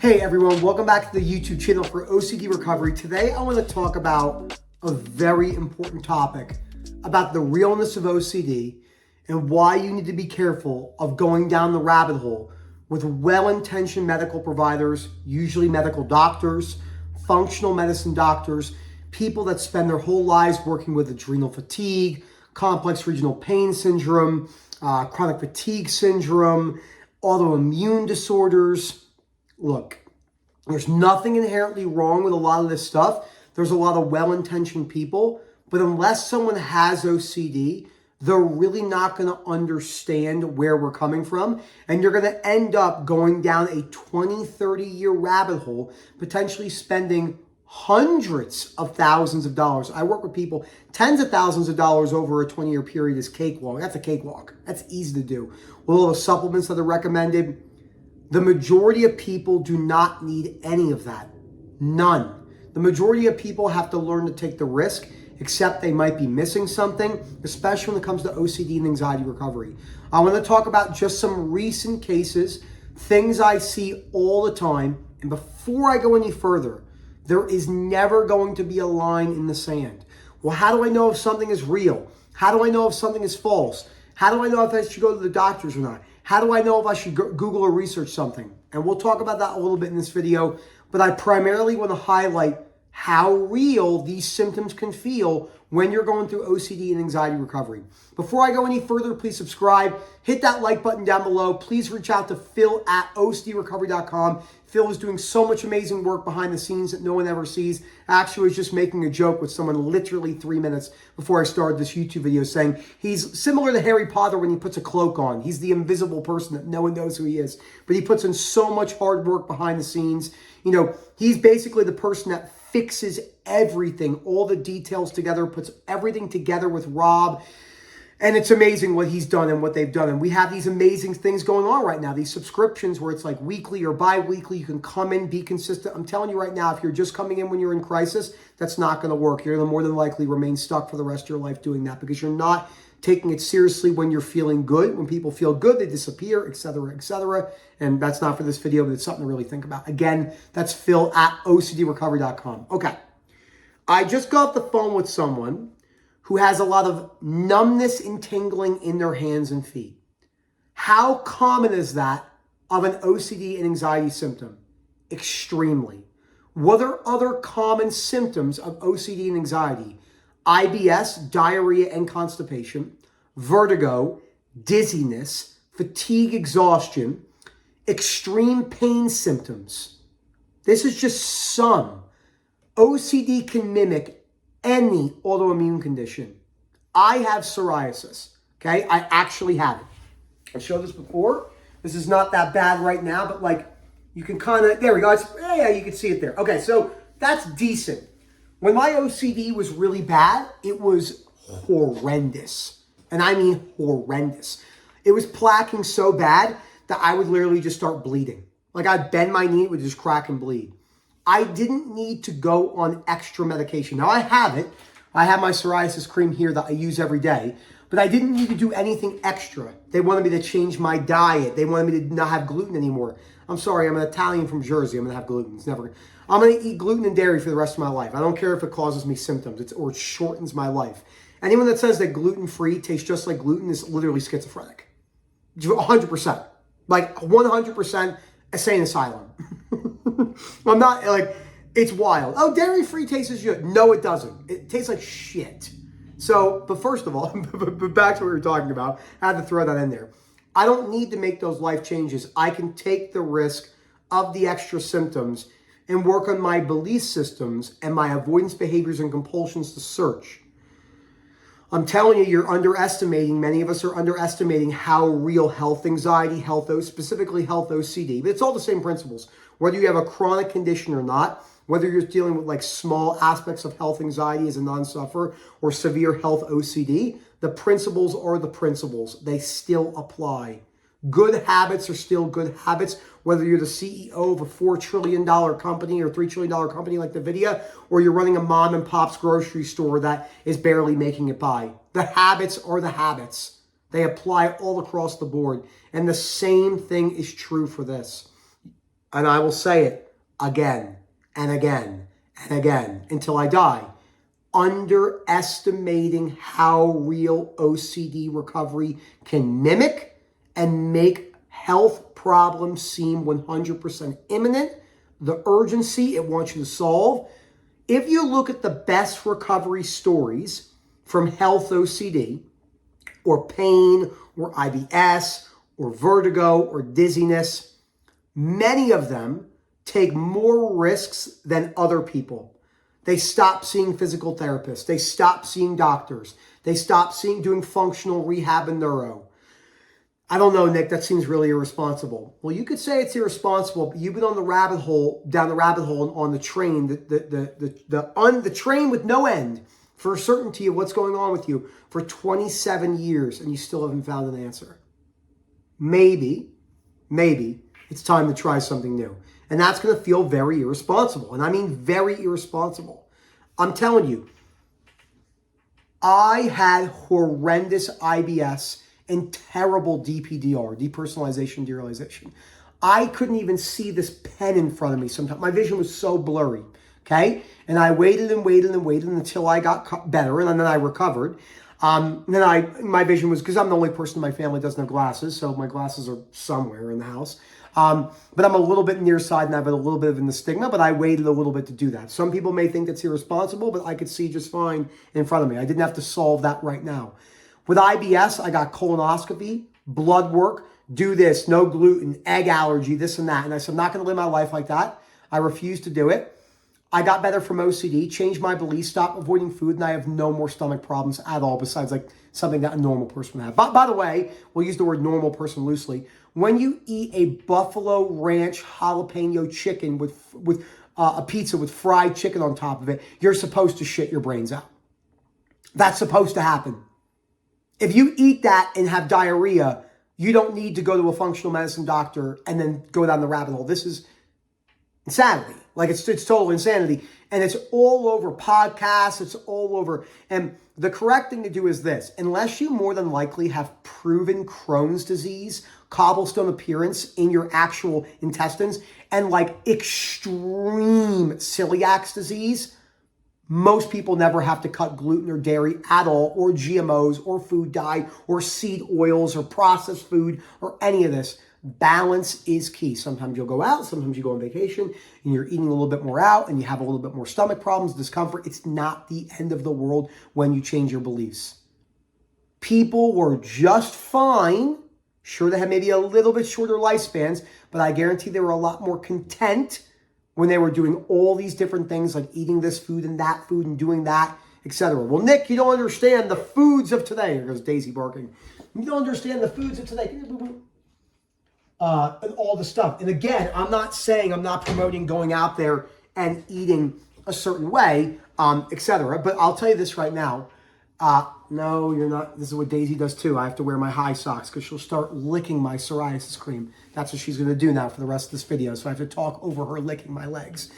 Hey everyone, welcome back to the YouTube channel for OCD Recovery. Today I want to talk about a very important topic about the realness of OCD and why you need to be careful of going down the rabbit hole with well-intentioned medical providers, usually medical doctors, functional medicine doctors, people that spend their whole lives working with adrenal fatigue, complex regional pain syndrome, chronic fatigue syndrome, autoimmune disorders. Look, there's nothing inherently wrong with a lot of this stuff. There's a lot of well-intentioned people, but unless someone has OCD, they're really not going to understand where we're coming from. And you're going to end up going down a 20, 30-year rabbit hole, potentially spending hundreds of thousands of dollars. I work with people, tens of thousands of dollars over a 20-year period is cakewalk. That's a cakewalk. That's easy to do. With all the supplements that are recommended, the majority of people do not need any of that. None. The majority of people have to learn to take the risk, except they might be missing something, especially when it comes to OCD and anxiety recovery. I want to talk about just some recent cases, things I see all the time. And before I go any further, there is never going to be a line in the sand. Well, how do I know if something is real? How do I know if something is false? How do I know if I should go to the doctors or not? How do I know if I should Google or research something? And we'll talk about that a little bit in this video, but I primarily want to highlight how real these symptoms can feel when you're going through OCD and anxiety recovery. Before I go any further, please subscribe, hit that like button down below. Please reach out to Phil at OCDrecovery.com. Phil is doing so much amazing work behind the scenes that no one ever sees. Actually, I was just making a joke with someone literally 3 minutes before I started this YouTube video saying he's similar to Harry Potter when he puts a cloak on. He's the invisible person that no one knows who he is. But he puts in so much hard work behind the scenes. You know, he's basically the person that fixes everything, all the details together, puts everything together with Rob. And it's amazing what he's done and what they've done. And we have these amazing things going on right now, these subscriptions where it's like weekly or bi-weekly. You can come in, be consistent. I'm telling you right now, if you're just coming in when you're in crisis, that's not going to work. You're going to more than likely remain stuck for the rest of your life doing that because you're not taking it seriously when you're feeling good. When people feel good, they disappear, etc., etc. And that's not for this video, but it's something to really think about. Again, that's Phil at OCDrecovery.com. Okay. I just got off the phone with someone who has a lot of numbness and tingling in their hands and feet. How common is that of an OCD and anxiety symptom? Extremely. What are other common symptoms of OCD and anxiety? IBS, diarrhea and constipation, vertigo, dizziness, fatigue, exhaustion, extreme pain symptoms. This is just some. OCD can mimic any autoimmune condition. I have psoriasis, okay? I actually have it. I showed this before. This is not that bad right now, but like you can kind of, there we go. Yeah, you can see it there. Okay, so that's decent. When my OCD was really bad, it was horrendous. And I mean horrendous. It was plaquing so bad that I would literally just start bleeding. Like I'd bend my knee, it would just crack and bleed. I didn't need to go on extra medication. Now I have it. I have my psoriasis cream here that I use every day, but I didn't need to do anything extra. They wanted me to change my diet. They wanted me to not have gluten anymore. I'm sorry, I'm an Italian from Jersey. I'm gonna have gluten. It's never, I'm gonna eat gluten and dairy for the rest of my life. I don't care if it causes me symptoms or it shortens my life. Anyone that says that gluten-free tastes just like gluten is literally schizophrenic. 100%. Like 100% insane asylum. I'm not like, it's wild. Oh, dairy-free tastes good. No, it doesn't. It tastes like shit. So, but first of all, but back to what we were talking about, I had to throw that in there. I don't need to make those life changes. I can take the risk of the extra symptoms and work on my belief systems and my avoidance behaviors and compulsions to search. I'm telling you, you're underestimating, many of us are underestimating how real health anxiety, specifically health OCD, but it's all the same principles. Whether you have a chronic condition or not, whether you're dealing with like small aspects of health anxiety as a non-sufferer or severe health OCD, the principles are the principles. They still apply. Good habits are still good habits, whether you're the CEO of a $4 trillion company or $3 trillion company like NVIDIA, or you're running a mom and pop's grocery store that is barely making it by. The habits are the habits. They apply all across the board. And the same thing is true for this. and I will say it again and again and again until I die. Underestimating how real OCD recovery can mimic and make health problems seem 100% imminent, the urgency it wants you to solve. If you look at the best recovery stories from health OCD, or pain, or IBS, or vertigo, or dizziness, many of them take more risks than other people. They stop seeing physical therapists. They stop seeing doctors. They stop doing functional rehab and neuro. I don't know, Nick, that seems really irresponsible. Well, you could say it's irresponsible, but you've been on the rabbit hole, down the rabbit hole on the train, the train with no end for certainty of what's going on with you for 27 years, and you still haven't found an answer. Maybe it's time to try something new. And that's going to feel very irresponsible. And I mean very irresponsible. I'm telling you, I had horrendous IBS and terrible DPDR, depersonalization, derealization. I couldn't even see this pen in front of me sometimes. My vision was so blurry, okay? And I waited until I got better, and then I recovered. My vision was, because I'm the only person in my family that doesn't have glasses, so my glasses are somewhere in the house. But I'm a little bit nearsighted and I have a little bit of an astigma, but I waited a little bit to do that. Some people may think that's irresponsible, but I could see just fine in front of me. I didn't have to solve that right now. With IBS, I got colonoscopy, blood work, do this, no gluten, egg allergy, this and that. And I said, I'm not going to live my life like that. I refused to do it. I got better from OCD, changed my beliefs, stopped avoiding food, and I have no more stomach problems at all, besides like something that a normal person would have. By the way, we'll use the word normal person loosely. When you eat a Buffalo Ranch jalapeno chicken with a pizza with fried chicken on top of it, you're supposed to shit your brains out. That's supposed to happen. If you eat that and have diarrhea, you don't need to go to a functional medicine doctor and then go down the rabbit hole. This is insanity. Like it's total insanity. And it's all over podcasts. It's all over. And the correct thing to do is this. Unless you more than likely have proven Crohn's disease, cobblestone appearance in your actual intestines, and like extreme celiac disease, most people never have to cut gluten or dairy at all, or GMOs, or food dye, or seed oils, or processed food, or any of this. Balance is key. Sometimes you'll go out, sometimes you go on vacation, and you're eating a little bit more out, and you have a little bit more stomach problems, discomfort. It's not the end of the world when you change your beliefs. People were just fine. Sure, they had maybe a little bit shorter lifespans, but I guarantee they were a lot more content when they were doing all these different things, like eating this food and that food and doing that, etc. Well, Nick, you don't understand the foods of today. Here goes Daisy barking. You don't understand the foods of today. And all the stuff. And again, I'm not promoting going out there and eating a certain way, etc. But I'll tell you this right now. No, you're not. This is what Daisy does too. I have to wear my high socks because she'll start licking my psoriasis cream. That's what she's going to do now for the rest of this video. So I have to talk over her licking my legs.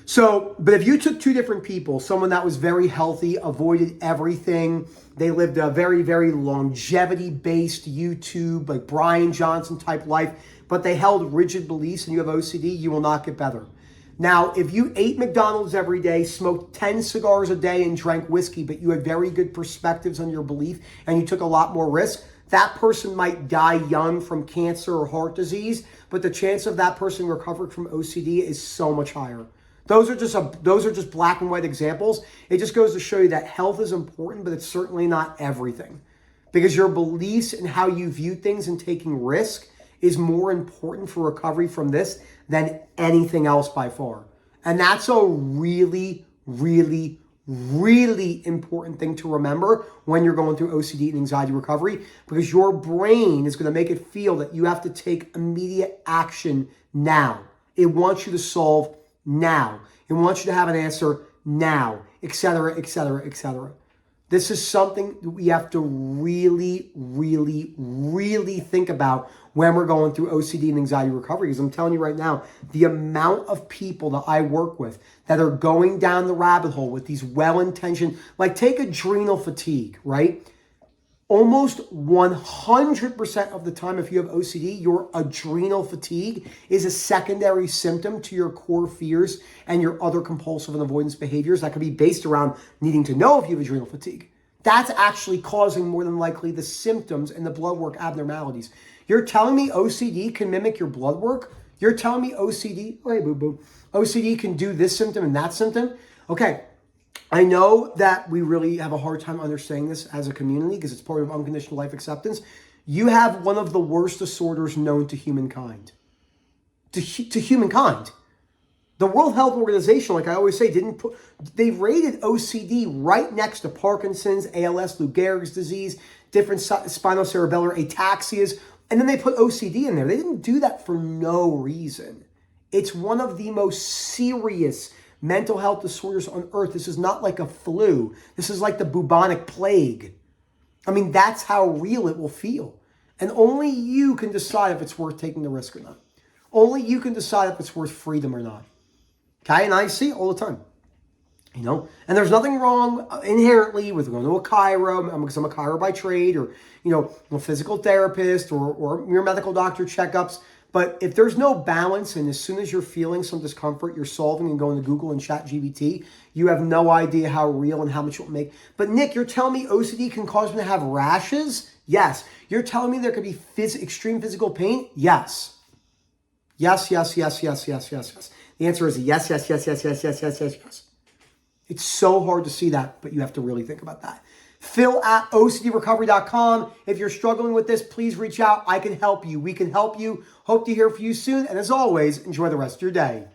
So, but if you took two different people, someone that was very healthy, avoided everything, they lived a very, very longevity-based YouTube, like Brian Johnson type life, but they held rigid beliefs and you have OCD, you will not get better. Now, if you ate McDonald's every day, smoked 10 cigars a day, and drank whiskey, but you had very good perspectives on your belief and you took a lot more risk, that person might die young from cancer or heart disease, but the chance of that person recovering from OCD is so much higher. Those are just black and white examples. It just goes to show you that health is important, but it's certainly not everything. Because your beliefs and how you view things and taking risk is more important for recovery from this than anything else by far. And that's a really, really, really important thing to remember when you're going through OCD and anxiety recovery, because your brain is going to make it feel that you have to take immediate action now. It wants you to solve now. It wants you to have an answer now, etc., etc., etc. This is something that we have to really, really, really think about when we're going through OCD and anxiety recovery. Because I'm telling you right now, the amount of people that I work with that are going down the rabbit hole with these well-intentioned, like take adrenal fatigue, right? Almost 100% of the time, if you have OCD, your adrenal fatigue is a secondary symptom to your core fears and your other compulsive and avoidance behaviors that could be based around needing to know if you have adrenal fatigue. That's actually causing more than likely the symptoms and the blood work abnormalities. You're telling me OCD can mimic your blood work? You're telling me OCD, oh, hey, boo-boo, OCD can do this symptom and that symptom? Okay. I know that we really have a hard time understanding this as a community because it's part of unconditional life acceptance. You have one of the worst disorders known to humankind. To humankind. The World Health Organization, like I always say, they rated OCD right next to Parkinson's, ALS, Lou Gehrig's disease, different spinocerebellar ataxias, and then they put OCD in there. They didn't do that for no reason. It's one of the most serious mental health disorders on earth. This is not like a flu. This is like the bubonic plague. I mean, that's how real it will feel. And only you can decide if it's worth taking the risk or not. Only you can decide if it's worth freedom or not. Okay? And I see it all the time. You know? And there's nothing wrong inherently with going to a chiro, because I'm a chiro by trade, or, you know, a physical therapist, or your medical doctor checkups. But if there's no balance, and as soon as you're feeling some discomfort, you're solving and going to Google and ChatGPT, you have no idea how real and how much it will make. But Nick, you're telling me OCD can cause me to have rashes? Yes. You're telling me there could be extreme physical pain? Yes. Yes, yes, yes, yes, yes, yes, yes. The answer is yes, yes, yes, yes, yes, yes, yes, yes, yes. It's so hard to see that, but you have to really think about that. Phil@OCDrecovery.com. If you're struggling with this, please reach out. I can help you. We can help you. Hope to hear from you soon. And as always, enjoy the rest of your day.